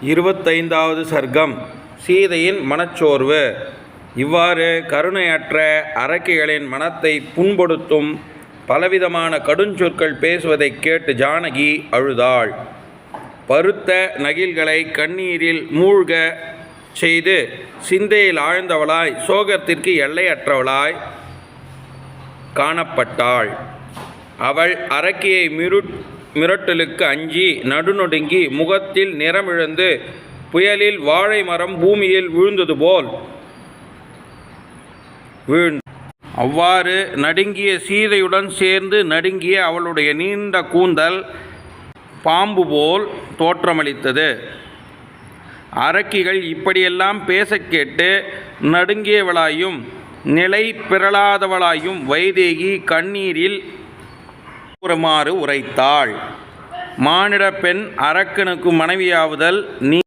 25வது சர்க்கம். சீதையின் மனச்சோர்வு. இவ்வாறு கருணையற்ற அரக்கிகளின் மனத்தை புண்படுத்தும் பலவிதமான கடுஞ்சொற்கள் பேசுவதைக் கேட்டு ஜானகி அழுதாள். பருத்த நகில்களை கண்ணீரில் மூழ்க செய்து சிந்தையில் ஆழ்ந்தவளாய் சோகத்திற்கு எல்லையற்றவளாய் காணப்பட்டாள். அவள் அரக்கியை மிரட்டலுக்கு அஞ்சி நடுநடுங்கி முகத்தில் நிறமிழந்து புயலில் வாழை மரம் பூமியில் விழுந்தது போல் அவ்வாறு நடுங்கிய சீதையுடன் சேர்ந்து நடுங்கிய அவளுடைய நீண்ட கூந்தல் பாம்பு போல் தோற்றமளித்தது. அரக்கிகள் இப்படியெல்லாம் பேச கேட்டு நடுங்கியவளாயும் நிலை பிறளாதவளாயும் வைதேகி கண்ணீரில் கூறுமாறு உரைத்தாள். மானிட பெண் அரக்கனுக்கு மனைவியாவுதல் நீ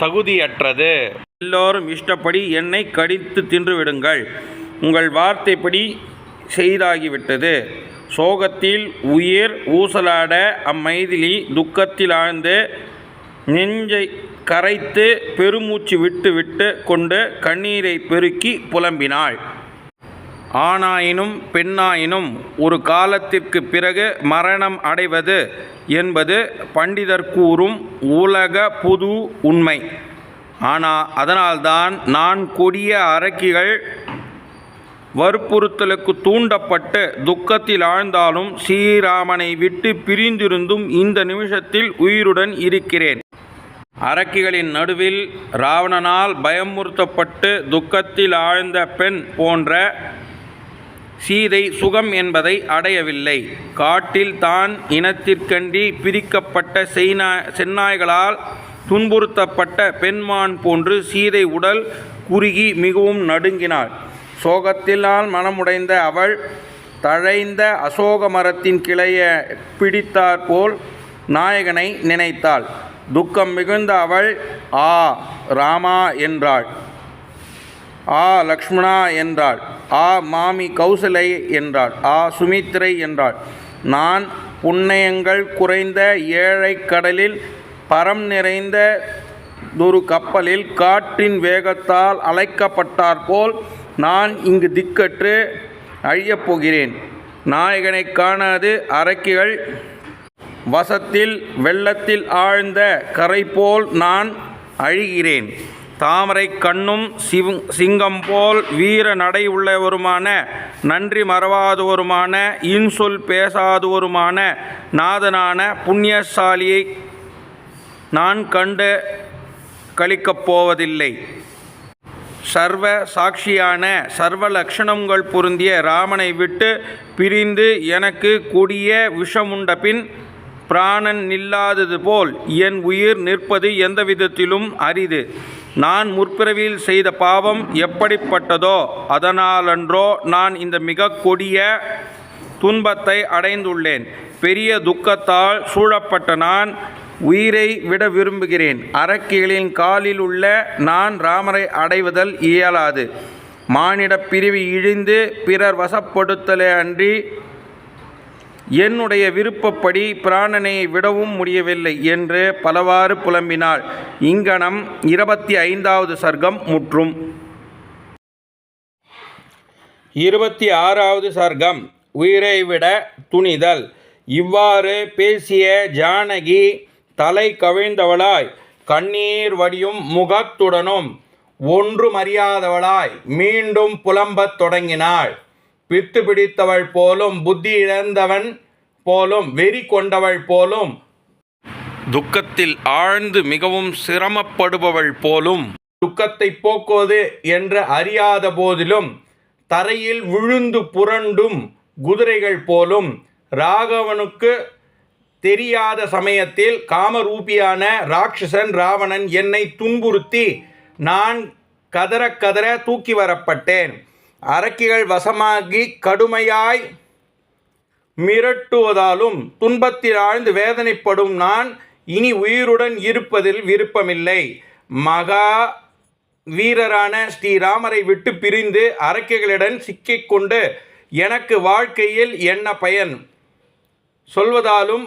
தகுதியற்றது. எல்லோரும் இஷ்டப்படி என்னை கடித்து தின்றுவிடுங்கள். உங்கள் வார்த்தைப்படி செய்தாகிவிட்டது. சோகத்தில் உயிர் ஊசலாட அம்மைதிலி துக்கத்தில் ஆழ்ந்து நெஞ்சை கரைத்து பெருமூச்சு விட்டு விட்டு கொண்டு கண்ணீரை பெருக்கி புலம்பினாள். ஆணாயினும் பெண்ணாயினும் ஒரு காலத்திற்கு பிறகு மரணம் அடைவது என்பது பண்டிதர் கூறும் உலக பொது உண்மை. அதனால்தான் நான் கொடிய அரக்கிகள் வற்புறுத்தலுக்கு தூண்டப்பட்டு துக்கத்தில் ஆழ்ந்தாலும் ஸ்ரீராமனை விட்டு பிரிந்திருந்தும் இந்த நிமிஷத்தில் உயிருடன் இருக்கிறேன். அரக்கிகளின் நடுவில் ராவணனால் பயமுறுத்தப்பட்டு துக்கத்தில் ஆழ்ந்த பெண் போன்ற சீதை சுகம் என்பதை அடையவில்லை. காட்டில் தான் இனத்திற்கண்டி பிரிக்கப்பட்ட செந்நாய்களால் துன்புறுத்தப்பட்ட பெண்மான் போன்று சீதை உடல் குறுகி மிகவும் நடுங்கினாள். சோகத்தினால் மனமுடைந்த அவள் தழைந்த அசோக மரத்தின் கிளையை பிடித்தாற்போல் நாயகனை நினைத்தாள். துக்கம் மிகுந்த அவள் ஆ ராமா என்றாள், ஆ லக்ஷ்மணா என்றாள், ஆ மாமி கௌசலை என்றாள், ஆ சுமித்திரை என்றாள். நான் புண்ணியங்கள் குறைந்த ஏழை கடலில் பரம் நிறைந்த ஒரு கப்பலில் காற்றின் வேகத்தால் அழைக்கப்பட்டாற்போல் நான் இங்கு திக்கற்று அழியப் போகிறேன். நாயகனை காணாது அரக்கிகள் வசத்தில் வெள்ளத்தில் ஆழ்ந்த கரை போல் நான் அழிகிறேன். தாமரை கண்ணும் சிங்கம் போல் வீர நடை உள்ளவருமான நன்றி மறவாதவருமான இன்சொல் பேசாதவருமான நாதனான புண்ணியசாலியை நான் கண்டு கழிக்கப் போவதில்லை. சர்வ சாட்சியான சர்வ லட்சணங்கள் பொருந்திய ராமனை விட்டு பிரிந்து எனக்கு கொடிய விஷமுண்ட பின் பிராணன் நில்லாதது போல் என் உயிர் நிற்பது எந்த விதத்திலும் அரிது. நான் முற்பிறவியில் செய்த பாவம் எப்படிப்பட்டதோ அதனாலன்றோ நான் இந்த மிக கொடிய துன்பத்தை அடைந்துள்ளேன். பெரிய துக்கத்தால் சூழப்பட்ட நான் உயிரை விட விரும்புகிறேன். அரக்கிகளின் காலில் உள்ள நான் ராமரை அடைவதல் இயலாது. மானிட பிரிவு இழிந்து பிறர் வசப்படுத்தலே அன்றி என்னுடைய விருப்பப்படி பிராணனை விடவும் முடியவில்லை என்று பலவாறு புலம்பினாள். இங்கனம் 25வது சர்க்கம் முற்றும். 26வது சர்க்கம். உயிரை விட துணிதல். இவ்வாறு பேசிய ஜானகி தலை கவிழ்ந்தவளாய் கண்ணீர் வடியும் முகத்துடனும் ஒன்றுமறியாதவளாய் மீண்டும் புலம்பத் தொடங்கினாள். பித்து பிடித்தவள் போலும் புத்தி இழந்தவன் போலும் வெறி கொண்டவள் போலும் துக்கத்தில் ஆழ்ந்து மிகவும் சிரமப்படுபவள் போலும் துக்கத்தை போக்குவது என்று அறியாத போதிலும் தரையில் விழுந்து புரண்டும் குதிரைகள் போலும் ராகவனுக்கு தெரியாத சமயத்தில் காமரூபியான ராட்சசன் ராவணன் என்னை துன்புறுத்தி நான் கதற கதற தூக்கி வரப்பட்டேன். அரக்கிகள் வசமாகி கடுமையாய் மிரட்டுவதாலும் துன்பத்தில் ஆழ்ந்து வேதனைப்படும் நான் இனி உயிருடன் இருப்பதில் விருப்பமில்லை. மகா வீரரான ஸ்ரீராமரை விட்டு பிரிந்து அரக்கிகளிடம் சிக்கிக்கொண்டு எனக்கு வாழ்க்கையில் என்ன பயன் சொல்வதாலும்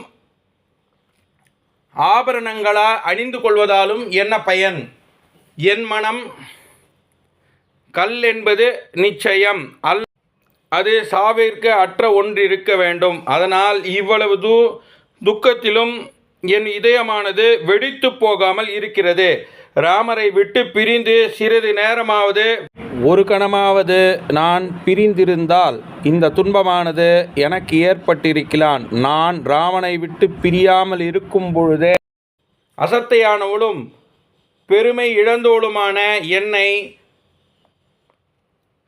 ஆபரணங்களா அணிந்து கொள்வதாலும் என்ன பயன்? என் மனம் கல் என்பது நிச்சயம் அது சாவிற்கு அற்ற ஒன்றிருக்க வேண்டும். அதனால் இவ்வளவு துக்கத்திலும் என் இதயமானது வெடித்து போகாமல் இருக்கிறது. ராமரை விட்டு பிரிந்து சிறிது நேரமாவது, ஒரு கணமாவது நான் பிரிந்திருந்தால் இந்த துன்பமானது எனக்கு ஏற்பட்டிருக்கலாம். நான் ராமனை விட்டு பிரியாமல் இருக்கும் பொழுதே அசத்தையானவளும் பெருமை இழந்தோளுமான என்னை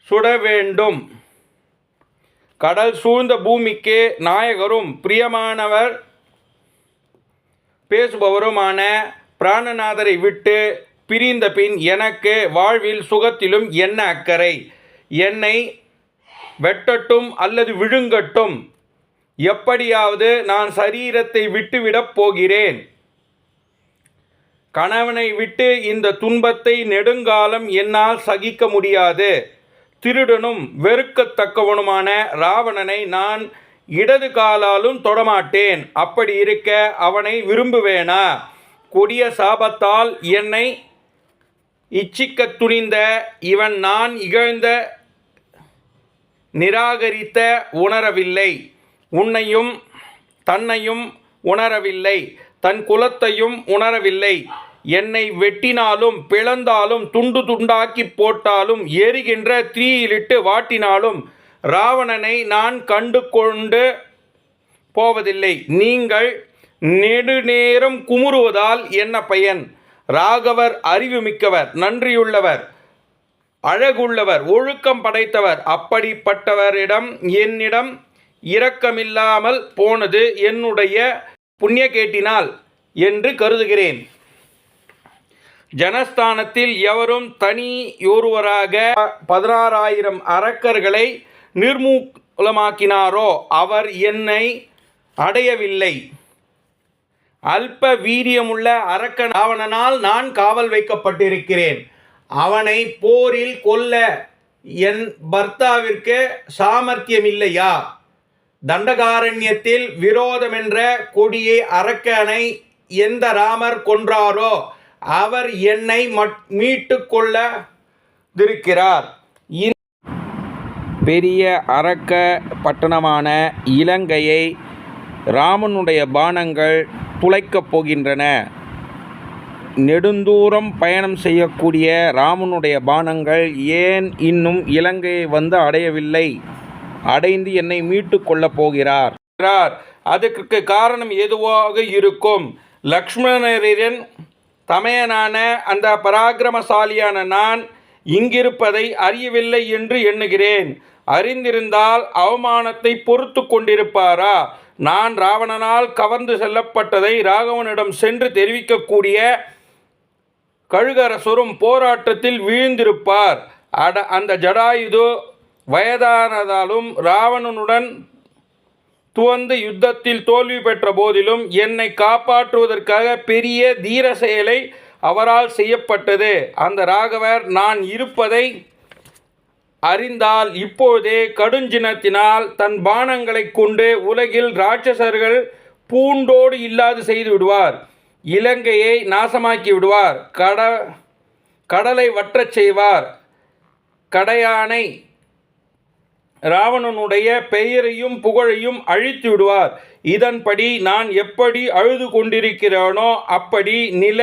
சுட வேண்டும். கடல் சூழ்ந்த பூமிக்கு நாயகரும் பிரியமானவர் பேசுபவருமான பிராணநாதரை விட்டு பிரிந்த பின் எனக்கு வாழ்வில் சுகத்திலும் என்ன அக்கறை? என்னை வெட்டட்டும் அல்லது விழுங்கட்டும், எப்படியாவது நான் சரீரத்தை விட்டுவிடப் போகிறேன். கணவனை விட்டு இந்த துன்பத்தை நெடுங்காலம் என்னால் சகிக்க முடியாது. திருடனும் வெறுக்கத்தக்கவனுமான ராவணனை நான் இடது காலாலும் தொடமாட்டேன். அப்படி இருக்க அவனை விரும்புவேனா? கொடிய சாபத்தால் என்னை இச்சிக்க துணிந்த இவன் நான் இகழ்ந்த நிராகரித்த உணரவில்லை. உன்னையும் தன்னையும் உணரவில்லை, தன் குலத்தையும் உணரவில்லை. என்னை வெட்டினாலும் பிளந்தாலும் துண்டு துண்டாக்கி போட்டாலும் எரிகின்ற தீயிலிட்டு வாட்டினாலும் ராவணனை நான் கண்டு கொண்டு போவதில்லை. நீங்கள் நெடுநேரம் குமுறுவதால் என்ன பயன்? ராகவர் அறிவுமிக்கவர், நன்றியுள்ளவர், அழகுள்ளவர், ஒழுக்கம் படைத்தவர். அப்படிப்பட்டவரிடம் என்னிடம் இரக்கமில்லாமல் போனது என்னுடைய புண்ணியக்கேட்டினால் என்று கருதுகிறேன். ஜனஸ்தானத்தில் எவரும் தனியொருவராக 16,000 அரக்கர்களை நிர்மூலமாக்கினாரோ அவர் என்னை அடையவில்லை. அல்ப வீரியமுள்ள அரக்கன் ராவணனால் நான் காவல் வைக்கப்பட்டிருக்கிறேன். அவனை போரில் கொல்ல என் பர்த்தாவிற்கு சாமர்த்தியமில்லையா? தண்டகாரண்யத்தில் விரோதமென்ற கொடிய அரக்கனை எந்த ராமர் கொன்றாரோ அவர் என்னை மீட்டு கொள்ளவிருக்கிறார். பெரிய அரக்க பட்டணமான இலங்கையை ராமனுடைய பாணங்கள் துளைக்கப் போகின்றன. நெடுந்தூரம் பயணம் செய்யக்கூடிய ராமனுடைய பாணங்கள் ஏன் இன்னும் இலங்கையை வந்து அடையவில்லை? அடைந்து என்னை மீட்டு கொள்ளப் போகிறார். அதற்கு காரணம் எதுவாக இருக்கும்? லக்ஷ்மணரின் தமையனான அந்த பராக்கிரமசாலியான நான் இங்கிருப்பதை அறியவில்லை என்று எண்ணுகிறேன். அறிந்திருந்தால் அவமானத்தை பொறுத்து கொண்டிருப்பாரா? நான் ராவணனால் கவர்ந்து செல்லப்பட்டதை ராகவனிடம் சென்று தெரிவிக்கக்கூடிய கழுகரசரும் போராட்டத்தில் வீழ்ந்திருப்பார். அந்த ஜடாயுது வயதானதாலும் ராவணனுடன் துவந்து யுத்தத்தில் தோல்வி பெற்ற போதிலும் என்னை காப்பாற்றுவதற்காக பெரிய தீர செயலை அவரால் செய்யப்பட்டது. அந்த ராகவர் நான் இருப்பதை அறிந்தால் இப்போதே கடுஞ்சினத்தினால் தன் பாணங்களை கொண்டு உலகில் ராட்சசர்கள் பூண்டோடு இல்லாது செய்து விடுவார். இலங்கையை நாசமாக்கி விடுவார். கடலை வற்றச் செய்வார். கடையானை ராவணனுடைய பெயரையும் புகழையும் அழித்து விடுவார். இதன்படி நான் எப்படி அழுது கொண்டிருக்கிறேனோ அப்படி நில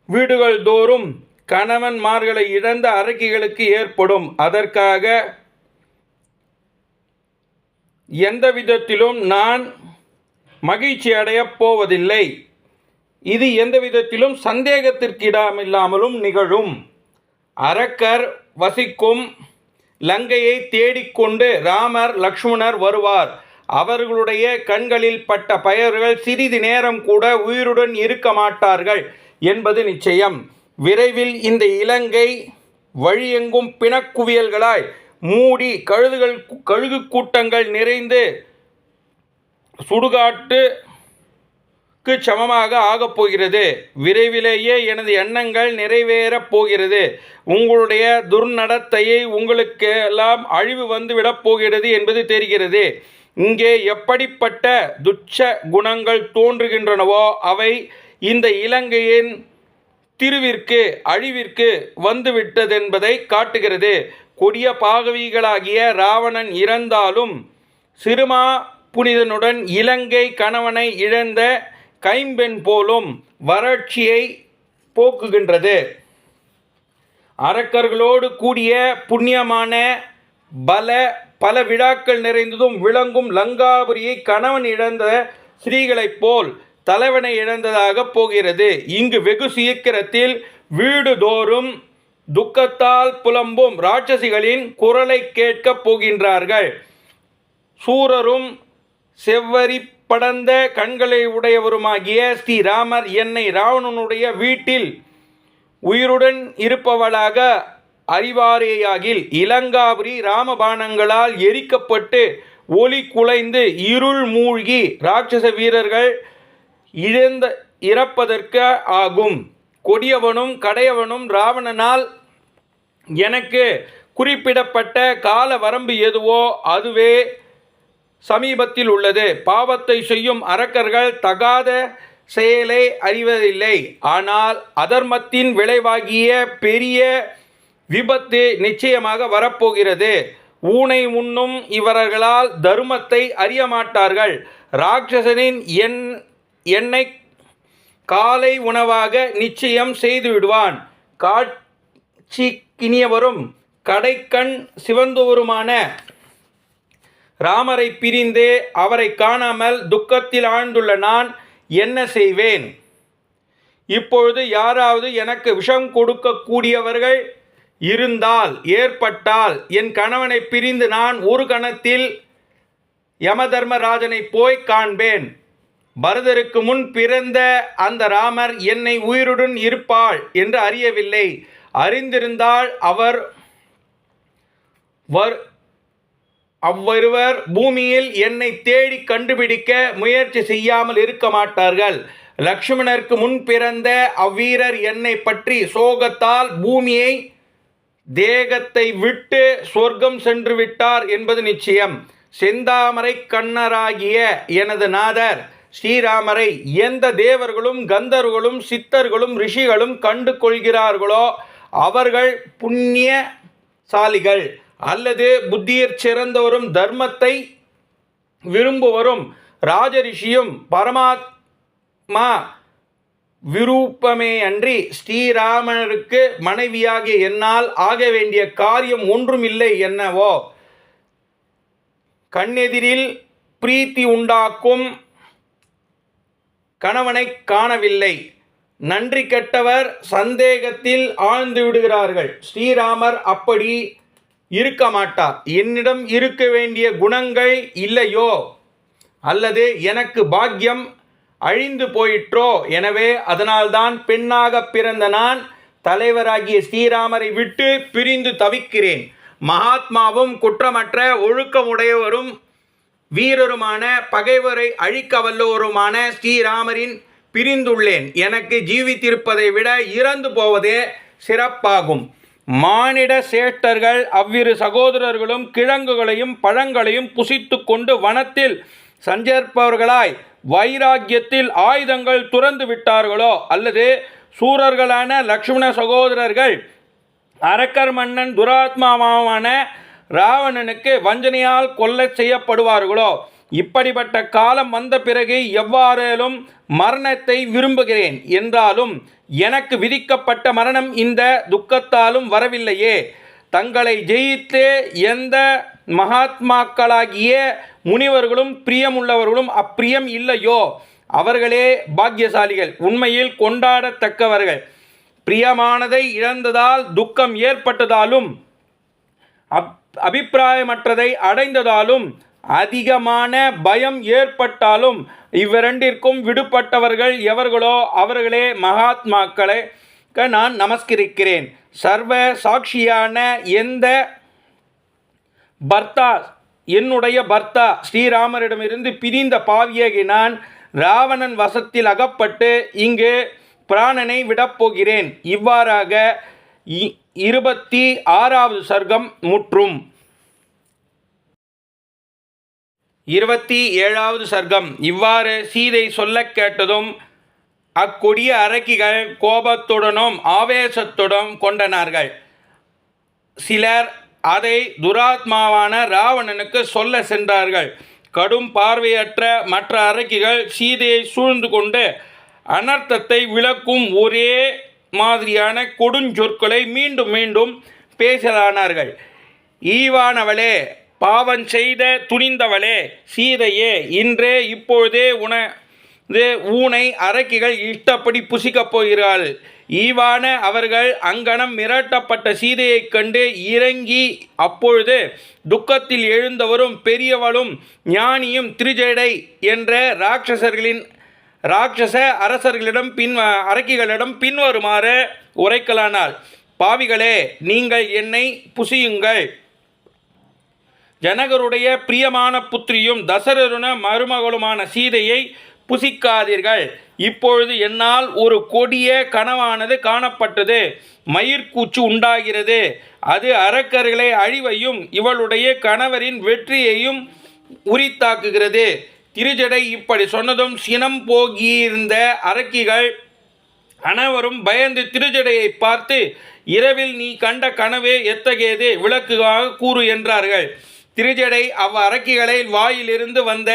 வீடுகள் தோறும் கணவன்மார்களை இழந்த அரக்கிகளுக்கு ஏற்படும். அதற்காக எந்த விதத்திலும் நான் மகிழ்ச்சி அடையப் போவதில்லை. இது எந்த விதத்திலும் சந்தேகத்திற்கு இடமில்லாமலும் நிகழும். அரக்கர் வசிக்கும் லங்கையை தேடிக்கொண்டு ராமர் லக்ஷ்மணர் வருவார். அவர்களுடைய கண்களில் பட்ட பயர்கள் சிறிது நேரம் கூட உயிருடன் இருக்க மாட்டார்கள் என்பது நிச்சயம். விரைவில் இந்த இலங்கை வழியெங்கும் பிணக்குவியல்களாய் மூடி கழுகு கூட்டங்கள் நிறைந்து சுடுகாட்டுக்கு சமமாக ஆகப் போகிறது. விரைவிலேயே எனது எண்ணங்கள் நிறைவேறப் போகிறது. உங்களுடைய துர்நடத்தையை உங்களுக்கு எல்லாம் அழிவு வந்துவிடப் போகிறது என்பது தெரிகிறது. இங்கே எப்படிப்பட்ட துச்ச குணங்கள் தோன்றுகின்றனவோ அவை இந்த இலங்கையின் திருவிற்கு அழிவிற்கு வந்துவிட்டதென்பதை காட்டுகிறது. கொடிய பாகவிகளாகிய இராவணன் இறந்தாலும் சிறுமா புனிதனுடன் இலங்கை கணவனை இழந்த கைம்பெண் போலும் வறட்சியை போக்குகின்றது. அரக்கர்களோடு கூடிய புண்ணியமான பல விழாக்கள் நிறைந்ததும் விளங்கும் லங்காபுரியை கணவன் இழந்த ஸ்திரீகளைப் போல் தலைவனை இழந்ததாக போகிறது. இங்கு வெகு சீக்கிரத்தில் வீடுதோறும் துக்கத்தால் புலம்பும் ராட்சசிகளின் குரலை கேட்கப் போகின்றார்கள். சூரரும் செவ்வரி படர்ந்த கண்களை உடையவருமாகிய ஸ்ரீராமர் என்னை இராவணனுடைய வீட்டில் உயிருடன் இருப்பவளாக அறிவாரேயாகில் இலங்காபுரி ராமபாணங்களால் எரிக்கப்பட்டு ஒளி குலைந்து இருள் மூழ்கி ராட்சச வீரர்கள் இறப்பதற்கு ஆகும். கொடியவனும் கடையவனும் இராவணனால் எனக்கு குறிப்பிடப்பட்ட கால வரம்பு எதுவோ அதுவே சமீபத்தில் உள்ளது. பாவத்தை செய்யும் அரக்கர்கள் தகாத செயலை அறிவதில்லை. ஆனால் அதர்மத்தின் விளைவாகிய பெரிய விபத்து நிச்சயமாக வரப்போகிறது. ஊனை உண்ணும் இவர்களால் தர்மத்தை அறிய மாட்டார்கள். ராட்சசனின் என்னை காலை உணவாக நிச்சயம் செய்துவிடுவான். காட்சிக்கினியவரும் கடைக்கண் சிவந்தவருமான ராமரை பிரிந்து அவரை காணாமல் துக்கத்தில் ஆழ்ந்துள்ள நான் என்ன செய்வேன்? இப்பொழுது யாராவது எனக்கு விஷம் கொடுக்கக்கூடியவர்கள் ஏற்பட்டால் என் கணவனை பிரிந்து நான் ஒரு கணத்தில் யமதர்மராஜனை போய் காண்பேன். பரதருக்கு முன் பிறந்த அந்த ராமர் என்னை உயிருடன் இருப்பாள் என்று அறியவில்லை. அறிந்திருந்தால் அவ்வொருவர் பூமியில் என்னை தேடி கண்டுபிடிக்க முயற்சி செய்யாமல் இருக்க மாட்டார்கள். லக்ஷ்மணருக்கு முன் பிறந்த அவ்வீரர் என்னை பற்றி சோகத்தால் பூமியை தேகத்தை விட்டு சொர்க்கம் சென்று விட்டார் என்பது நிச்சயம். செந்தாமரை கண்ணராகிய எனது நாதர் ஸ்ரீராமரை எந்த தேவர்களும் கந்தர்களும் சித்தர்களும் ரிஷிகளும் கண்டு கொள்கிறார்களோ அவர்கள் புண்ணியசாலிகள் அல்லது புத்தியர் சிறந்தவரும் தர்மத்தை விரும்புவரும் ராஜரிஷியும் பரமாத்மா விருப்பமே அன்றி ஸ்ரீராமனுக்கு மனைவியாகிய என்னால் ஆக வேண்டிய காரியம் ஒன்றுமில்லை என்னவோ. கண்ணெதிரில் பிரீத்தி உண்டாக்கும் கணவனை காணவில்லை. நன்றி கெட்டவர் சந்தேகத்தில் ஆழ்ந்து விடுகிறார்கள். ஸ்ரீராமர் அப்படி இருக்க மாட்டார். என்னிடம் இருக்க வேண்டிய குணங்கள் இல்லையோ அல்லது எனக்கு பாக்கியம் அழிந்து போயிற்றோ? எனவே அதனால்தான் பெண்ணாக பிறந்த நான் தலைவராகிய ஸ்ரீராமரை விட்டு பிரிந்து தவிக்கிறேன். மகாத்மாவும் குற்றமற்ற ஒழுக்கமுடையவரும் வீரருமான பகைவரை அழிக்க வல்லவருமான ஸ்ரீராமரின் பிரிந்துள்ளேன். எனக்கு ஜீவித்திருப்பதை விட இறந்து போவதே சிறப்பாகும். மானிட சேஷ்டர்கள் அவ்விரு சகோதரர்களும் கிழங்குகளையும் பழங்களையும் புசித்து கொண்டு வனத்தில் சஞ்சரிப்பவர்களாய் வைராக்கியத்தில் ஆயுதங்கள் துறந்து விட்டார்களோ அல்லது சூரர்களான லக்ஷ்மண சகோதரர்கள் அரக்கர் மன்னன் துராத்மாவான இராவணனுக்கு வஞ்சனையால் கொல்லை செய்யப்படுவார்களோ? இப்படிப்பட்ட காலம் வந்த பிறகு எவ்வாறேனும் மரணத்தை விரும்புகிறேன் என்றாலும் எனக்கு விதிக்கப்பட்ட மரணம் இந்த துக்கத்தாலும் வரவில்லையே. தங்களை ஜெயித்து எந்த மகாத்மாக்களாகிய முனிவர்களும் பிரியமுள்ளவர்களும் அப்பிரியம் இல்லையோ அவர்களே பாக்கியசாலிகள், உண்மையில் கொண்டாடத்தக்கவர்கள். பிரியமானதை இழந்ததால் துக்கம் ஏற்பட்டதாலும் அபிப்பிராயமற்றதை அடைந்ததாலும் அதிகமான பயம் ஏற்பட்டாலும் இவ்விரண்டிற்கும் விடுபட்டவர்கள் எவர்களோ அவர்களே மகாத்மாக்களை நான் நமஸ்கரிக்கிறேன். சர்வ சாட்சியான என்னுடைய பர்த்தா ஸ்ரீராமரிடமிருந்து பிரிந்த பாவியாகி நான் இராவணன் வசத்தில் அகப்பட்டு இங்கு பிராணனை விடப்போகிறேன். இவ்வாறாக 26வது சர்க்கம் முற்றும். 27வது சர்க்கம். இவ்வாறு சீதை சொல்லக் கேட்டதும் அக்கொடிய அரக்கிகள் கோபத்துடனும் ஆவேசத்துடன் கொண்டனார்கள். சிலர் அதை துராத்மாவான ராவணனுக்கு சொல்ல சென்றார்கள். கடும் பார்வையற்ற மற்ற அரக்கிகள் சீதையை சூழ்ந்து கொண்டு அனர்த்தத்தை விளக்கும் ஒரே மாதிரியான கொடுஞ்சொற்களை மீண்டும் மீண்டும் பேசலானார்கள். ஈவானவளே, பாவம் செய்த துணிந்தவளே, சீதையே, இன்றே இப்பொழுதே ஊனை அரக்கிகள் இஷ்டப்படி புசிக்கப் போகிறாள். ஈவான அவர்கள் அங்கனம் மிரட்டப்பட்ட சீதையைக் கண்டு இறங்கி அப்பொழுது துக்கத்தில் எழுந்தவரும் பெரியவளும் ஞானியும் திரிஜடை என்ற ராட்சச அரசர்களிடம் அரக்கிகளிடம் பின்வருமாறு உரைக்கலானாள். பாவிகளே, நீங்கள் என்னை புசியுங்கள். ஜனகருடைய பிரியமான புத்திரியும் தசரருண மருமகளுமான சீதையை புசிக்காதீர்கள். இப்பொழுது என்னால் ஒரு கொடிய கனவானது காணப்பட்டது. மயிர்கூச்சு உண்டாகிறது. அது அரக்கர்களை அழிவையும் இவளுடைய கணவரின் வெற்றியையும் உரித்தாக்குகிறது. திரிஜடை இப்படி சொன்னதும் சினம் போகியிருந்த அரக்கிகள் அனைவரும் பயந்து திரிஜடையை பார்த்து, இரவில் நீ கண்ட கனவே எத்தகையது, விளக்குகாக கூறு என்றார்கள். திரிஜடை அரக்கிகளை வாயிலிருந்து வந்த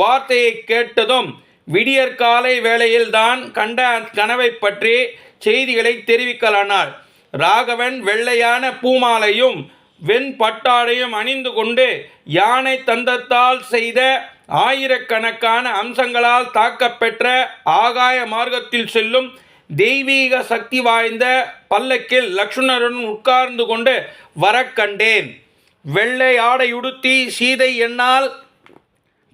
வார்த்தையை கேட்டதும் விடியற்காலை வேளையில் தான் கண்ட கனவை பற்றி செய்திகளை தெரிவிக்கலானாள். ராகவன் வெள்ளையான பூமாலையும் வெண்பட்டாடையும் அணிந்து கொண்டு யானை தந்தத்தால் செய்த ஆயிரக்கணக்கான அம்சங்களால் தாக்கப்பெற்ற ஆகாய மார்க்கத்தில் செல்லும் தெய்வீக சக்தி வாய்ந்த பல்லக்கில் லக்ஷ்மணருடன் உட்கார்ந்து கொண்டு வரக்கண்டேன். வெள்ளை ஆடையுடுத்தி சீதை என்னால்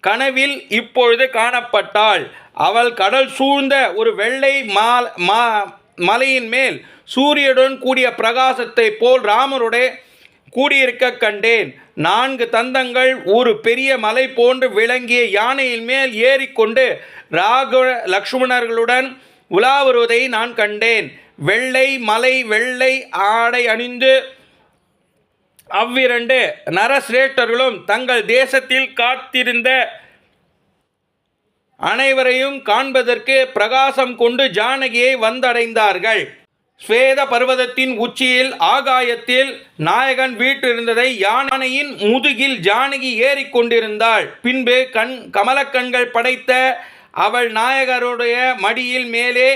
கனவில் இப்பொழுது காணப்பட்டாள். அவள் கடல் சூழ்ந்த ஒரு வெள்ளை மலையின் மேல் சூரியனுடன் கூடிய பிரகாசத்தை போல் ராமருடைய கூடியிருக்க கண்டேன். 4 தந்தங்கள் ஒரு பெரிய மலை போன்று விளங்கிய யானையின் மேல் ஏறிக்கொண்டு லக்ஷ்மணர்களுடன் உலா வருவதை நான் கண்டேன். வெள்ளை மலை வெள்ளை ஆடை அணிந்து அவ்விரண்டு நரசிரேஷ்டர்களும் தங்கள் தேசத்தில் காத்திருந்த அனைவரையும் காண்பதற்கு பிரகாசம் கொண்டு ஜானகியை வந்தடைந்தார்கள். ஸ்வேத பர்வதத்தின் உச்சியில் ஆகாயத்தில் நாயகன் வீற்றிருந்ததை யானையின் முதுகில் ஜானகி ஏறிக்கொண்டிருந்தாள். பின்பு கமலக்கண்கள் படைத்த அவள் நாயகருடைய மடியில் மேலே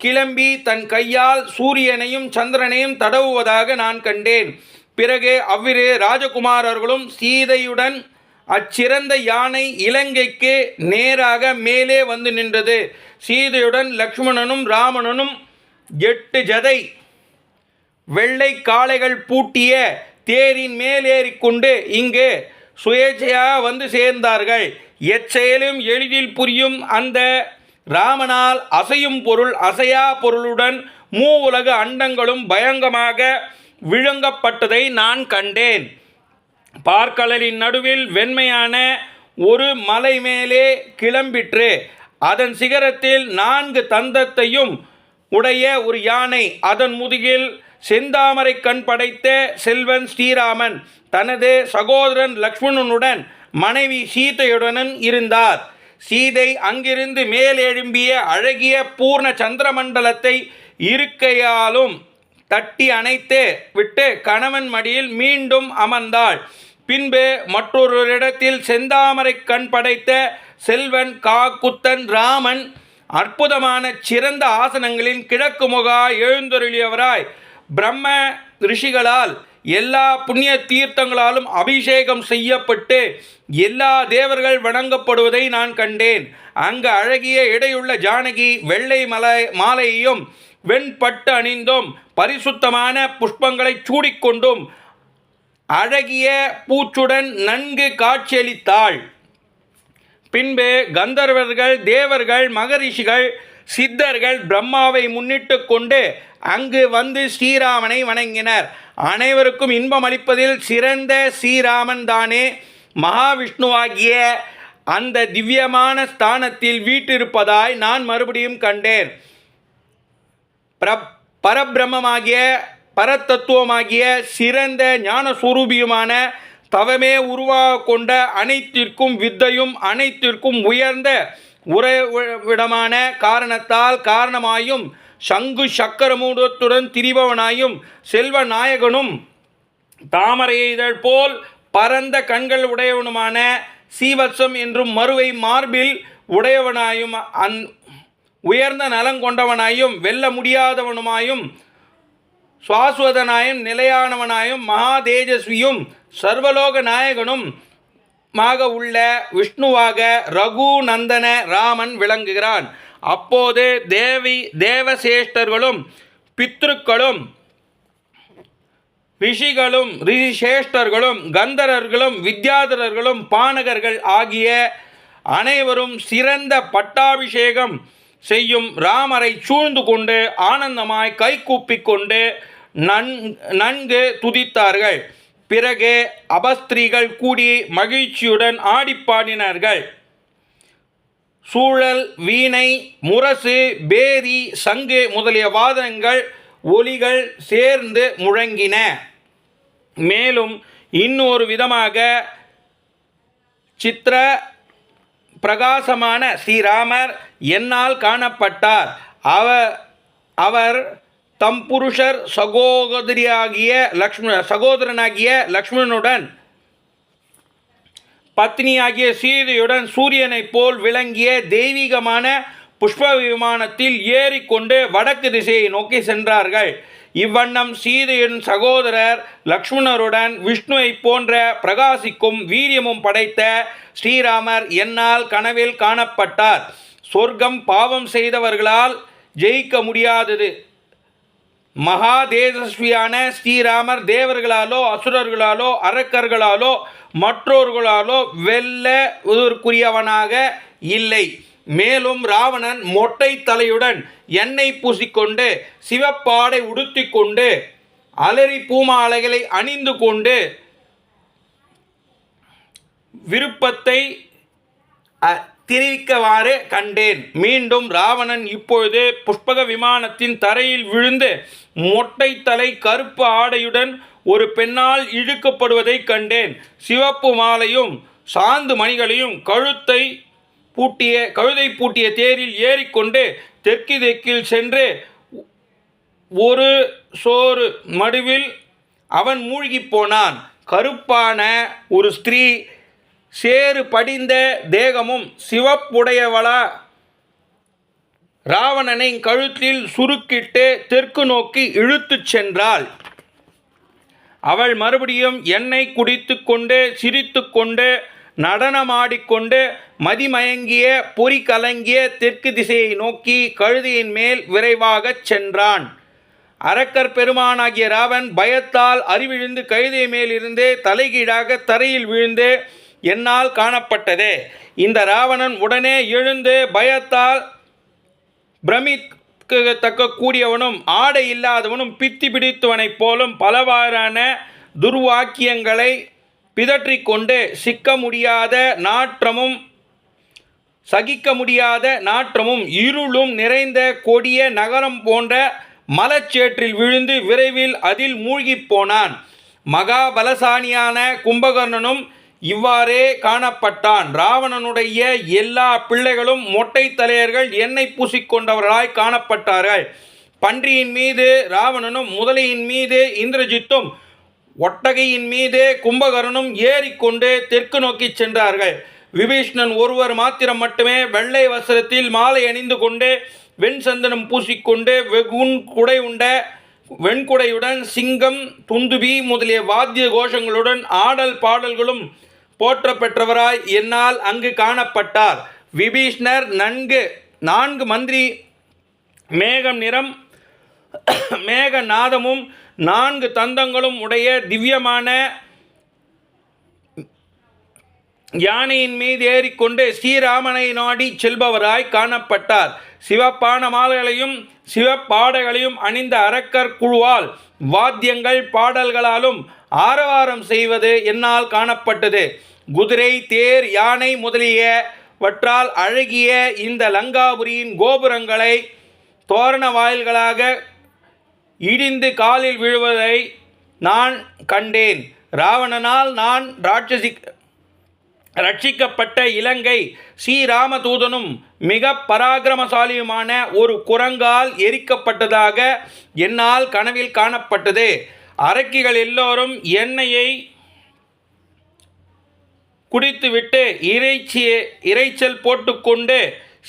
கிளம்பி தன் கையால் சூரியனையும் சந்திரனையும் தடவுவதாக நான் கண்டேன். பிறகு அவ்விரு ராஜகுமாரர்களும் சீதையுடன் அச்சிறந்த யானை இலங்கைக்கு நேராக மேலே வந்து நின்றது. சீதையுடன் லக்ஷ்மணனும் ராமனும் 8 ஜதை வெள்ளை காளைகள் பூட்டிய தேரின் மேலேறிக்கொண்டு இங்கு சுயேட்சையாக வந்து சேர்ந்தார்கள். எச்செயலும் எளிதில் புரியும் அந்த ராமனால் அசையும் பொருள் அசையா பொருளுடன் உலக அண்டங்களும் பயங்கரமாக விழுங்கப்பட்டதை நான் கண்டேன். பார்க்கடலின் நடுவில் வெண்மையான ஒரு மலை மேலே கிளம்பிற்று. அதன் சிகரத்தில் 4 தந்தத்தையும் உடைய ஒரு யானை, அதன் முதுகில் செந்தாமரை கண் படைத்த செல்வன் ஸ்ரீராமன் தனது சகோதரன் லக்ஷ்மணனுடன் மனைவி சீதையுடன் இருந்தார். சீதை அங்கிருந்து மேலெழும்பிய அழகிய பூர்ண சந்திரமண்டலத்தை இருக்கையாலும் தட்டி அணைத்து விட்டு கணவன் மடியில் மீண்டும் அமர்ந்தாள். பின்பு மற்றொரு இடத்தில் செந்தாமரை கண் படைத்த செல்வன் காக்குத்தன் ராமன் அற்புதமான சிறந்த ஆசனங்களின் கிழக்கு முகா எழுந்தருளியவராய் பிரம்ம ரிஷிகளால் எல்லா புண்ணிய தீர்த்தங்களாலும் அபிஷேகம் செய்யப்பட்டு எல்லா தேவர்கள் வணங்கப்படுவதை நான் கண்டேன். அங்கு அழகிய இடையுள்ள ஜானகி வெள்ளை மாலையையும் வெண்பட்டு அணிந்தும் பரிசுத்தமான புஷ்பங்களை சூடிக்கொண்டும் அழகிய பூச்சுடன் நன்கு காட்சியளித்தாள். பின்பு கந்தர்வர்கள், தேவர்கள், மகரிஷிகள், சித்தர்கள் பிரம்மாவை முன்னிட்டு கொண்டு அங்கு வந்து ஸ்ரீராமனை வணங்கினர். அனைவருக்கும் இன்பம் அளிப்பதில் சிறந்த ஸ்ரீராமன் தானே மகாவிஷ்ணுவாகிய அந்த திவ்யமான ஸ்தானத்தில் வீற்றிருப்பதாய் நான் மறுபடியும் கண்டேன். பரபிரம்மமாகிய பரத்தத்துவமாகிய சிறந்த ஞானஸ்வரூபியுமான தவமே உருவாக கொண்ட அனைத்திற்கும் வித்தையும் அனைத்திற்கும் உயர்ந்த உறைவிடமான காரணமாயும் சங்கு சக்கரமூடத்துடன் திரிபவனாயும் செல்வ நாயகனும் தாமரை இதழ் போல் பரந்த கண்கள் உடையவனுமான சீவத்சம் என்றும் மறுவை மார்பில் உடையவனாயும் உயர்ந்த நலங்கொண்டவனாயும் வெல்ல முடியாதவனுமாயும் சுவாஸ்வதனாயும் நிலையானவனாயும் மகாதேஜஸ்வியும் சர்வலோக நாயகனும் உள்ள விஷ்ணுவாக ரகுநந்தன ராமன் விளங்குகிறான். அப்போது தேவசேஷ்டர்களும் பித்ருக்களும் ரிஷிகளும் ரிஷிசேஷ்டர்களும் கந்தரர்களும் வித்யாதரர்களும் பானகர்கள் ஆகிய அனைவரும் சிறந்த பட்டாபிஷேகம் செய்யும் ராமரை சூழ்ந்து கொண்டு ஆனந்தமாய் கைகூப்பிக் கொண்டு நன்கு துதித்தார்கள். பிறகு அபஸ்திரிகள் கூடி மகிழ்ச்சியுடன் ஆடிப்பாடினார்கள். சூழல், வீணை, முரசு, பேரி, சங்கு முதலிய வாதங்கள் ஒலிகள் சேர்ந்து முழங்கின. மேலும் இன்னொரு விதமாக சித்திர பிரகாசமான ஸ்ரீராமர் என்னால் காணப்பட்டார். அவர் தம் புருஷர் சகோதரனாகிய லக்ஷ்மணனுடன் பத்னியாகிய சீதையுடன் சூரியனைப் போல் விளங்கிய தெய்வீகமான புஷ்ப விமானத்தில் ஏறிக்கொண்டு வடக்கு திசையை நோக்கி சென்றார்கள். இவ்வண்ணம் சீதையின் சகோதரர் லக்ஷ்மணருடன் விஷ்ணுவை போன்ற பிரகாசிக்கும் வீரியமும் படைத்த ஸ்ரீராமர் என்னால் கனவில் காணப்பட்டார். சொர்க்கம் பாவம் செய்தவர்களால் ஜெயிக்க முடியாதது. மகா தேஜஸ்வியான ஸ்ரீராமர் தேவர்களாலோ அசுரர்களாலோ அரக்கர்களாலோ மற்றோர்களாலோ வெல்லதற்குரியவனாக இல்லை. மேலும் ராவணன் மொட்டை தலையுடன் எண்ணெய் பூசிக்கொண்டு சிவப்பாடை உடுத்திக்கொண்டு அலரி பூமாலைகளை அணிந்து கொண்டு விருப்பத்தை தெரிவிக்கவாறு கண்டேன். மீண்டும் ராவணன் இப்பொழுது புஷ்பக விமானத்தின் தரையில் விழுந்து மொட்டை தலை கருப்பு ஆடையுடன் ஒரு பெண்ணால் இழுக்கப்படுவதை கண்டேன். சிவப்பு மாலையும் சாந்து மணிகளையும் கழுதை பூட்டிய தேரில் ஏறிக்கொண்டு தெற்கு திக்கில் சென்று ஒரு சோறு மடுவில் அவன் மூழ்கி போனான். கருப்பான ஒரு ஸ்திரீ சேறு படிந்த தேகமும் சிவப்புடையவளா ராவணனை கழுத்தில் சுருக்கிட்டு தெற்கு நோக்கி இழுத்துச் சென்றாள். அவள் மறுபடியும் எண்ணெய் குடித்து கொண்டு சிரித்து கொண்டு நடனமாடிக்கொண்டு மதிமயங்கிய பொறி கலங்கிய தெற்கு திசையை நோக்கி கழுதையின் மேல் விரைவாகச் சென்றான். அரக்கர் பெருமானாகிய ராவன் பயத்தால் அறிவிழுந்து கழுதை மேலிருந்து தலைகீழாக தரையில் விழுந்து என்னால் காணப்பட்டது. இந்த ராவணன் உடனே எழுந்து பயத்தால் பிரமிக்கத்தக்க கூடியவனும் ஆடை இல்லாதவனும் பித்தி பிடித்தவனைப் போலும் பலவாறான துர்வாக்கியங்களை பிதற்றிக்கொண்டு சகிக்க முடியாத நாற்றமும் இருளும் நிறைந்த கொடிய நகரம் போன்ற மலச்சேற்றில் விழுந்து விரைவில் அதில் மூழ்கிப் போனான். மகாபலசாலியான கும்பகர்ணனும் இவ்வாறே காணப்பட்டான். ராவணனுடைய எல்லா பிள்ளைகளும் மொட்டை தலையர்கள் எண்ணெய் பூசிக்கொண்டவர்களாய் காணப்பட்டார்கள். பன்றியின் மீது ராவணனும் முதலையின் மீது இந்திரஜித்தும் ஒட்டகையின் மீது கும்பகர்ணனும் ஏறிக்கொண்டு தெற்கு நோக்கி சென்றார்கள். விபீஷ்ணன் ஒருவர் மாத்திரம் மட்டுமே வெள்ளை வஸ்திரத்தில் மாலை அணிந்து கொண்டு வெண்சந்தனம் பூசிக்கொண்டு வெண்குடையுடன் சிங்கம் துந்துபி முதலிய வாத்திய கோஷங்களுடன் ஆடல் பாடல்களும் போற்ற பெற்றவராய் என்னால் அங்கு காணப்பட்டார். விபீஷ்ணர் 4 மந்திரி மேக நாதமும் 4 தந்தங்களும் உடைய திவ்யமான யானையின் மீது ஏறிக்கொண்டு ஸ்ரீராமனை நாடி செல்பவராய் காணப்பட்டார். சிவப்பான மாலைகளையும் சிவப்பாடைகளையும் அணிந்த அரக்கர் குழுவால் வாத்தியங்கள் பாடல்களாலும் ஆரவாரம் செய்வது என்னால் காணப்பட்டது. குதிரை, தேர், யானை முதலியவற்றால் அழகிய இந்த லங்காபுரியின் கோபுரங்களை தோரண வாயில்களாக இடிந்து காலில் விழுவதை நான் கண்டேன். ராவணனால் நான் ரட்சிக்கப்பட்ட இலங்கை ஸ்ரீராமதூதனும் மிக பராக்கிரமசாலியுமான ஒரு குரங்கால் எரிக்கப்பட்டதாக என்னால் கனவில் காணப்பட்டது. அரக்கிகள் எல்லோரும் எண்ணெயை குடித்துவிட்டு இறைச்சல் போட்டுக்கொண்டு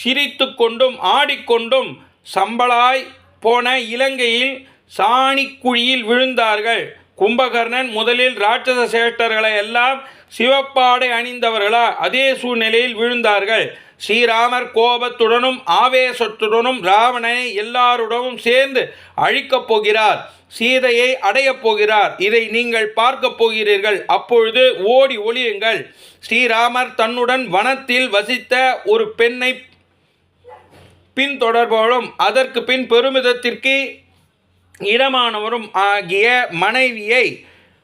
சிரித்து கொண்டும் ஆடிக்கொண்டும் சம்பளாய் போன இலங்கையில் சாணிக்குழியில் விழுந்தார்கள். கும்பகர்ணன் முதலில் ராட்சச சேஷ்டர்களை எல்லாம் சிவப்பாடை அணிந்தவர்களா அதே சூழ்நிலையில் விழுந்தார்கள். ஸ்ரீராமர் கோபத்துடனும் ஆவேசத்துடனும் ராவணனை எல்லாருடனும் சேர்ந்து அழிக்கப் போகிறார். சீதையை அடையப் போகிறார். இதை நீங்கள் பார்க்கப் போகிறீர்கள். அப்பொழுது ஓடி ஒளியுங்கள். ஸ்ரீராமர் தன்னுடன் வனத்தில் வசித்த ஒரு பெண்ணை பின்தொடர்பவரும் அதற்கு பின் பெருமிதத்திற்கு இடமானவரும் ஆகிய மனைவியை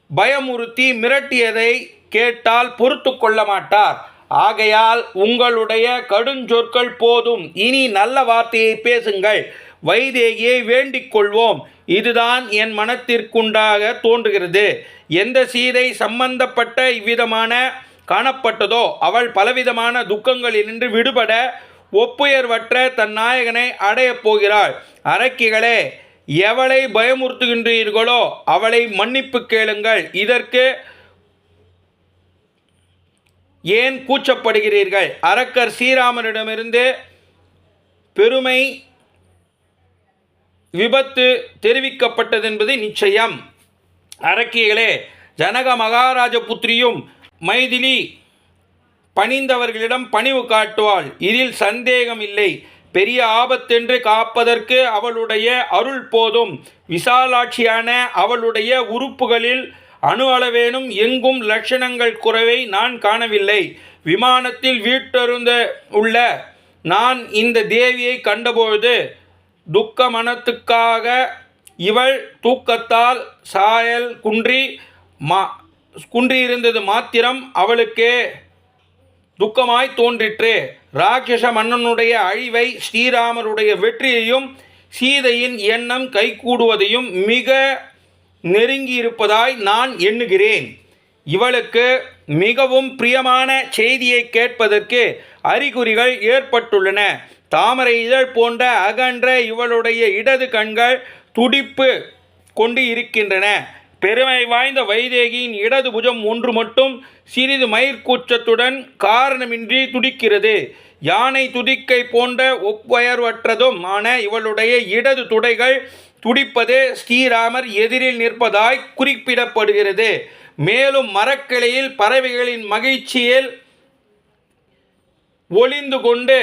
பயமுறுத்தி மிரட்டியதை கேட்டால் பொறுத்து கொள்ள மாட்டார். ஆகையால் உங்களுடைய கடுஞ்சொற்கள் போதும். இனி நல்ல வார்த்தையை பேசுங்கள். வைதேகியை வேண்டிக் கொள்வோம். இதுதான் என் மனத்திற்குண்டாக தோன்றுகிறது. எந்த சீதை சம்பந்தப்பட்ட இவ்விதமான காணப்பட்டதோ அவள் பலவிதமான துக்கங்களினின்று விடுபட ஒப்புயர்வற்ற தன் நாயகனை அடையப் போகிறாள். அரக்கிகளே, எவளை பயமுறுத்துகின்றீர்களோ அவளை மன்னிப்பு கேளுங்கள். இதற்கு ஏன் கூச்சப்படுகிறீர்கள்? அரக்கர் ஸ்ரீராமனிடமிருந்து பெருமை விபத்து தெரிவிக்கப்பட்டதென்பது நிச்சயம். அரக்கிகளே, ஜனக மகாராஜ புத்திரியும் மைதிலி பணிந்தவர்களிடம் பணிவு காட்டுவாள். இதில் சந்தேகம் இல்லை. பெரிய ஆபத்தென்று காப்பதற்கு அவளுடைய அருள் போதும். விசாலாட்சியான அவளுடைய உறுப்புகளில் அணு அளவேனும் எங்கும் லட்சணங்கள் குறைவை நான் காணவில்லை. விமானத்தில் வீட்டருந்த உள்ள நான் இந்த தேவியை கண்டபொழுது துக்க மனத்துக்காக இவள் தூக்கத்தால் சாயல் குன்றியிருந்தது மாத்திரம் அவளுக்கே துக்கமாய் தோன்றிற்று. ராட்சச மன்னனுடைய அழிவை ஸ்ரீராமருடைய வெற்றியையும் சீதையின் எண்ணம் கைகூடுவதையும் மிக நெருங்கியிருப்பதாய் நான் எண்ணுகிறேன். இவளுக்கு மிகவும் பிரியமான செய்தியை கேட்பதற்கு அறிகுறிகள் ஏற்பட்டுள்ளன. தாமரை இதழ் போன்ற அகன்ற இவளுடைய இடது கண்கள் துடிப்பு கொண்டு இருக்கின்றன. பெருமை வாய்ந்த வைதேகியின் இடது புஜம் ஒன்று மட்டும் சிறிது மயிர்கூச்சத்துடன் காரணமின்றி துடிக்கிறது. யானை துதிக்கை போன்ற ஒப்புயர்வற்றதும் ஆன இவளுடைய இடது துடைகள் துடிப்பது ஸ்ரீராமர் எதிரில் நிற்பதாய் குறிப்பிடப்படுகிறது. மேலும் மரக்கிளையில் பறவைகளின் மகிழ்ச்சியில் ஒளிந்து கொண்டு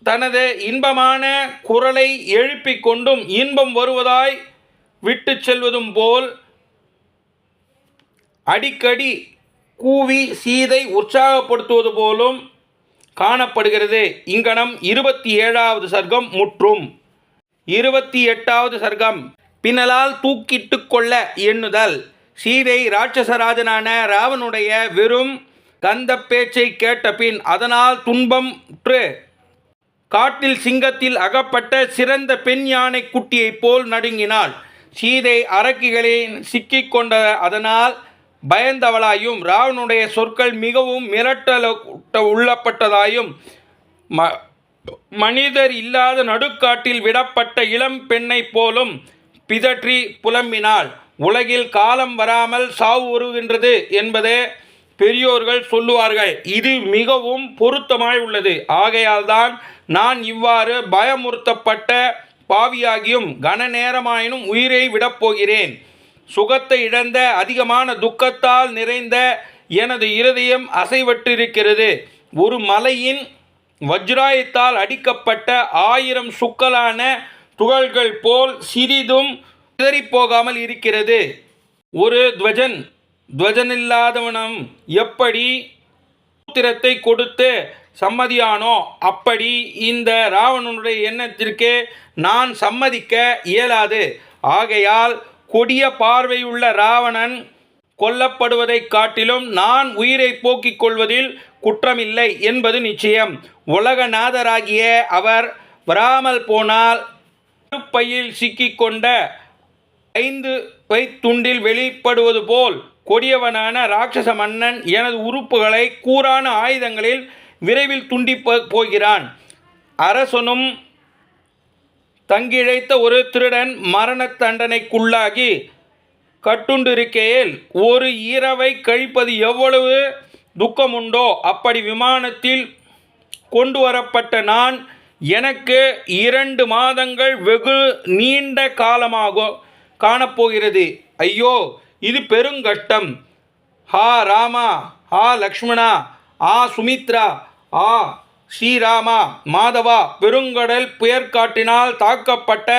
தனது இன்பமான குரலை எழுப்பிக் கொண்டும் இன்பம் வருவதாய் விட்டு செல்வதும் போல் அடிக்கடி கூவி சீதை உற்சாகப்படுத்துவது போலும் காணப்படுகிறது. இங்கனம் 27வது சர்க்கம் முற்றும். 28வது சர்க்கம் பின்னலால் தூக்கிட்டு கொள்ள எண்ணுதல். சீதை ராட்சசராஜனான ராவனுடைய வெறும் கந்த பேச்சை கேட்ட பின் அதனால் துன்பம்ற்று காட்டில் சிங்கத்தில் அகப்பட்ட சிறந்த பெண் யானை குட்டியைப் போல் நடுங்கினாள். சீதை அரக்கிகளின் சிக்கிக்கொண்ட அதனால் பயந்தவளாயும் ராவனுடைய சொற்கள் மிகவும் உள்ளப்பட்டதாயும் மனிதர் இல்லாத நடுக்காட்டில் விடப்பட்ட இளம் பெண்ணை போலும் பிதற்றி புலம்பினாள். உலகில் காலம் வராமல் சாவு வருகின்றது என்பதே பெரியோர்கள் சொல்லுவார்கள். இது மிகவும் பொருத்தமாய் உள்ளது. ஆகையால் தான் நான் இவ்வாறு பயமுறுத்தப்பட்ட பாவியாகியும் கன நேரமாயினும் உயிரை விடப்போகிறேன். சுகத்தை இழந்த அதிகமான துக்கத்தால் நிறைந்த எனது இருதயம் அசைவற்றிருக்கிறது. ஒரு மலையின் வஜ்ராயத்தால் அடிக்கப்பட்ட 1000 சுக்கலான துகள்கள் போல் சிறிதும் சிதறிப்போகாமல் இருக்கிறது. ஒரு துவஜனில்லாதவனும் எப்படி சூத்திரத்தை கொடுத்து சம்மதியானோ அப்படி இந்த ராவணனுடைய எண்ணத்திற்கு நான் சம்மதிக்க இயலாது. ஆகையால் கொடிய பார்வையுள்ள ராவணன் கொல்லப்படுவதைக் காட்டிலும் நான் உயிரை போக்கிக் கொள்வதில் குற்றமில்லை என்பது நிச்சயம். உலகநாதராகிய அவர் வராமல் போனால் கருப்பையில் சிக்கிக்கொண்ட 5 துண்டில் வெளிப்படுவது போல் கொடியவனான ராட்சச மன்னன் எனது உறுப்புகளை கூரான ஆயுதங்களில் விரைவில் போகிறான். அரசனும் தங்கிழைத்த ஒரு திருடன் மரண தண்டனைக்குள்ளாகி கட்டுண்டிருக்கையில் ஒரு இரவை கழிப்பது எவ்வளவு துக்கமுண்டோ அப்படி விமானத்தில் கொண்டு வரப்பட்ட நான் எனக்கு 2 மாதங்கள் வெகு நீண்ட காலமாக காணப்போகிறது. ஐயோ, இது பெருங்கஷ்டம். ஹா ராமா, ஆ லக்ஷ்மணா, ஆ சுமித்ரா, ஆ ஸ்ரீராமா, மாதவா. பெருங்கடல் புயற்காட்டினால் தாக்கப்பட்ட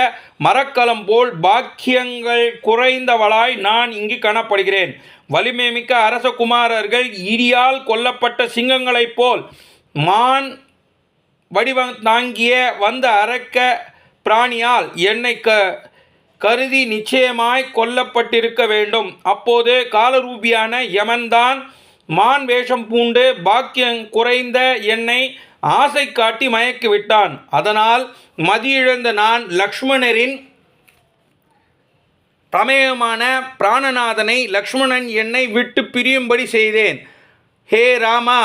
மரக்கலம் போல் பாக்கியங்கள் குறைந்தவளாய் நான் இங்கு காணப்படுகிறேன். வலிமை மிக்க அரசகுமாரர்கள் இடியால் கொல்லப்பட்ட சிங்கங்களைப் போல் மான் வடிவம் தாங்கிய வந்த அரக்க பிராணியால் என்னை கருதி நிச்சயமாய் கொல்லப்பட்டிருக்க வேண்டும். அப்போது காலரூபியான யமன்தான் மான் வேஷம் பூண்டு பாக்கியம் குறைந்த என்னை ஆசை காட்டி மயக்கிவிட்டான். அதனால் மதியிழந்த நான் லக்ஷ்மணரின் தமயமான பிராணநாதனை லக்ஷ்மணன் என்னை விட்டு பிரியும்படி செய்தேன். ஹே ராமா,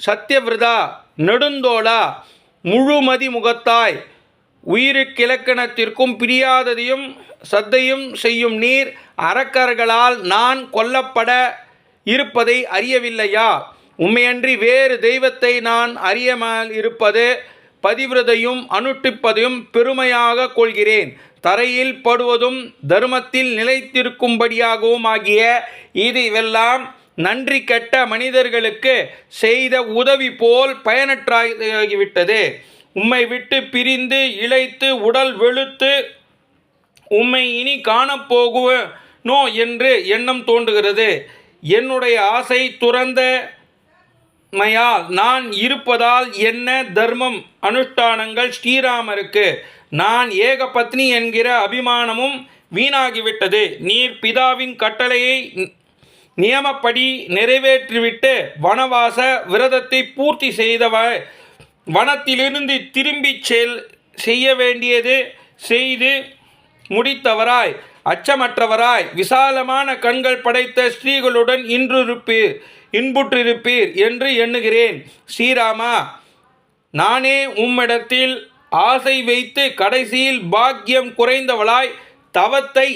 சத்யவிரதா, நெடுந்தோளா, முழுமதி முகத்தாய், உயிருக்கிலக்கணத்திற்கும் பிரியாததையும் சத்தையும் செய்யும் நீர், அரக்கர்களால் நான் கொல்லப்பட இருப்பதை அறியவில்லையா? உம்மையன்றி வேறு தெய்வத்தை நான் அறியாமல் இருப்பது பதிவிரதையும் அனுஷ்டிப்பதையும் பெருமையாக கொள்கிறேன். தரையில் படுவதும் தர்மத்தில் நிலைத்திருக்கும்படியாகவும் ஆகிய இதுவெல்லாம் நன்றி கெட்ட மனிதர்களுக்கு செய்த உதவி போல் பயனற்றாகிவிட்டது. உம்மை விட்டு பிரிந்து இளைத்து உடல் வெளுத்து உம்மை இனி காணப்போகுவனோ என்று எண்ணம் தோன்றுகிறது. என்னுடைய ஆசை துறந்தமையால் நான் இருப்பதால் என்ன தர்மம் அனுஷ்டானங்கள் ஸ்ரீராமருக்கு நான் ஏக பத்னி என்கிற அபிமானமும் வீணாகிவிட்டது. நீர் பிதாவின் கட்டளையை நியமப்படி நிறைவேற்றிவிட்டு வனவாச விரதத்தை பூர்த்தி செய்தவ வனத்திலிருந்து திரும்பி செய்ய வேண்டியது செய்து முடித்தவராய் அச்சமற்றவராய் விசாலமான கண்கள் படைத்த ஸ்ரீகளுடன் இன்புற்றிருப்பீர் என்று எண்ணுகிறேன். ஸ்ரீராமா, நானே உம்மிடத்தில் ஆசை வைத்து கடைசியில் பாக்கியம் குறைந்தவளாய் தவத்தை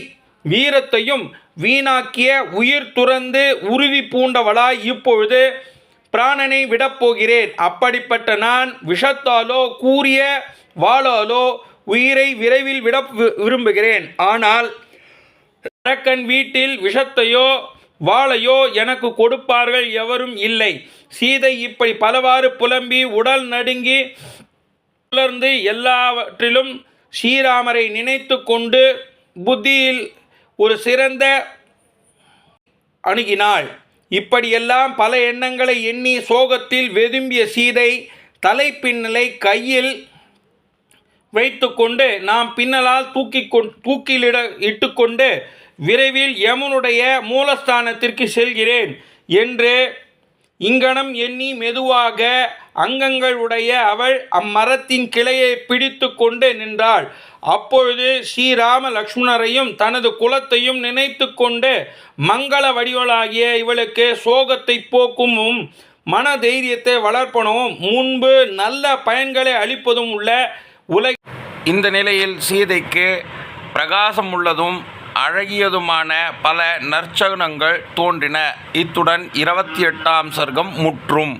வீரத்தையும் வீணாக்கிய உயிர் துறந்து உறுதி பூண்டவளாய் இப்பொழுது பிராணனை விடப்போகிறேன். அப்படிப்பட்ட நான் விஷத்தாலோ கூரிய வாளாலோ உயிரை விரைவில் விட விரும்புகிறேன். ஆனால் அரக்கன் வீட்டில் விஷத்தையோ வாளையோ எனக்கு கொடுப்பார்கள் எவரும் இல்லை. சீதை இப்படி பலவாறு புலம்பி உடல் நடுங்கி புலர்ந்து எல்லாவற்றிலும் ஸ்ரீராமரை நினைத்து கொண்டு புத்தியில் ஒரு சிறந்த அணுகினாள். இப்படியெல்லாம் பல எண்ணங்களை எண்ணி சோகத்தில் வெதும்பிய சீதை தலைப்பின்னலை கையில் வைத்து கொண்டு நாம் பின்னலால் தூக்கிலிட இட்டுக்கொண்டு விரைவில் யமுனுடைய மூலஸ்தானத்திற்கு செல்கிறேன் என்று இங்கனம் எண்ணி மெதுவாக அங்கங்களுடைய அவள் அம்மரத்தின் கிளையை பிடித்து கொண்டு நின்றாள். அப்பொழுது ஸ்ரீராம லக்ஷ்மணரையும் தனது குலத்தையும் நினைத்து கொண்டு மங்கள வடிவலாகிய இவளுக்கு சோகத்தை போக்கும் மன தைரியத்தை வளர்ப்பனவும் முன்பு நல்ல பயன்களை அளிப்பதும் உள்ள உலக இந்த நிலையில் சீதைக்கு பிரகாசமுள்ளதும் அழகியதுமான பல நற்சகுனங்கள் தோன்றின. இத்துடன் 28ஆம் சர்க்கம் முற்றும்.